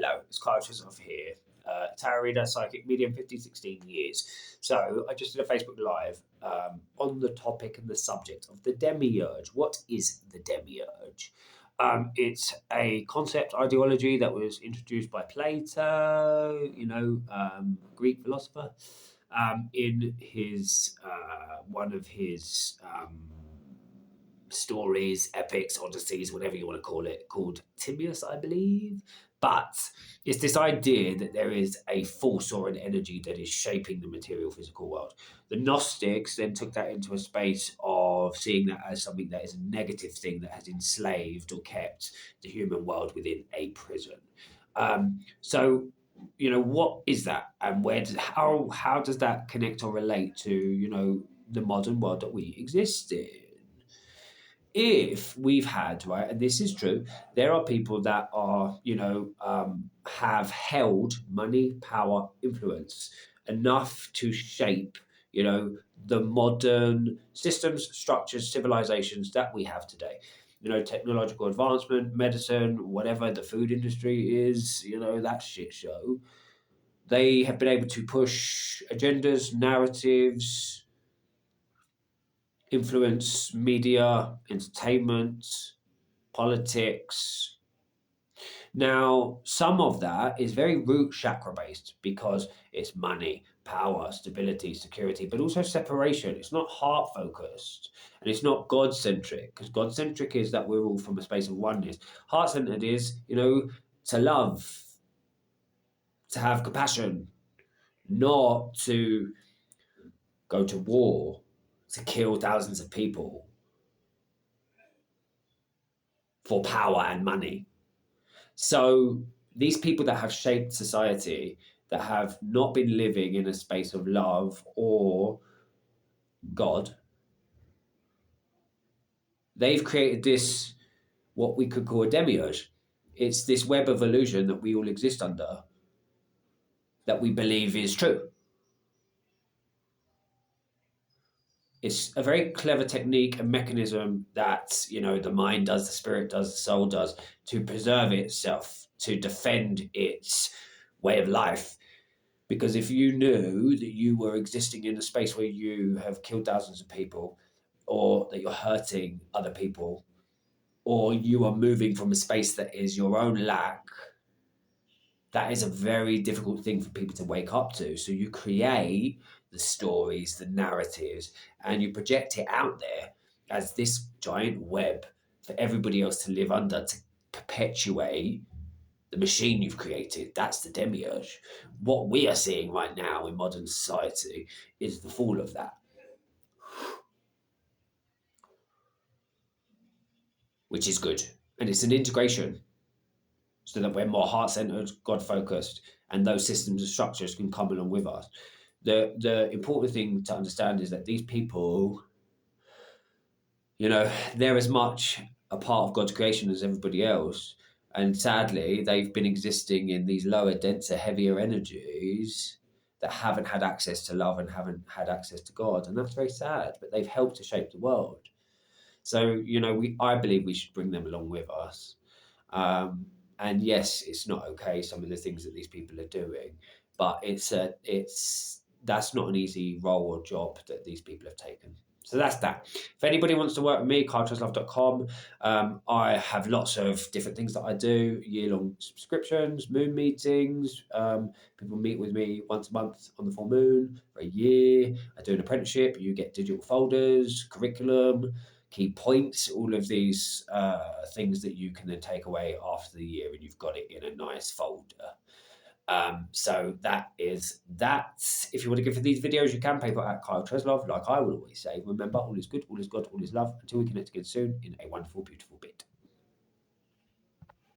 Hello, it's Kyle Tresloff here. Tarot reader, psychic medium, 16 years. So I just did a Facebook Live on the topic and the subject of the Demiurge. What is the Demiurge? It's a concept ideology that was introduced by Plato, Greek philosopher, in his one of his stories, epics, odysseys, whatever you want to call it, called Timaeus, I believe. But it's this idea that there is a force or an energy that is shaping the material physical world. The Gnostics then took that into a space of seeing that as something that is a negative thing that has enslaved or kept the human world within a prison. What is that, and how does that connect or relate to the modern world that we exist in? If we've had, right, and this is true, there are people that are, have held money, power, influence enough to shape, the modern systems, structures, civilizations that we have today. Technological advancement, medicine, whatever the food industry is, that shit show. They have been able to push agendas, narratives, influence media, entertainment, politics. Now, some of that is very root chakra based because it's money, power, stability, security, but also separation. It's not heart focused and it's not God centric, because God centric is that we're all from a space of oneness. Heart centered is, to love, to have compassion, not to go to war, to kill thousands of people for power and money. So these people that have shaped society, that have not been living in a space of love or God, they've created this, what we could call a demiurge. It's this web of illusion that we all exist under, that we believe is true. It's a very clever technique and mechanism that, the mind does, the spirit does, the soul does, to preserve itself, to defend its way of life. Because if you knew that you were existing in a space where you have killed thousands of people, or that you're hurting other people, or you are moving from a space that is your own lack, that is a very difficult thing for people to wake up to. So you create the stories, the narratives, and you project it out there as this giant web for everybody else to live under, to perpetuate the machine you've created. That's the demiurge. What we are seeing right now in modern society is the fall of that, which is good. And it's an integration so that we're more heart-centered, God-focused, and those systems and structures can come along with us. The important thing to understand is that these people, they're as much a part of God's creation as everybody else. And sadly, they've been existing in these lower, denser, heavier energies that haven't had access to love and haven't had access to God. And that's very sad, but they've helped to shape the world. So, I believe we should bring them along with us. And yes, it's not okay, some of the things that these people are doing, but that's not an easy role or job that these people have taken. So that's that. If anybody wants to work with me, KyleTresloff.com. I have lots of different things that I do, year-long subscriptions, moon meetings. People meet with me once a month on the full moon for a year. I do an apprenticeship. You get digital folders, curriculum, key points, all of these things that you can then take away after the year, and you've got it in a nice folder. So that is that. If you want to give for these videos, you can PayPal at Kyle Tresloff. Like I will always say, remember, all is good, all is God, all is love. Until we connect again soon in a wonderful, beautiful bit.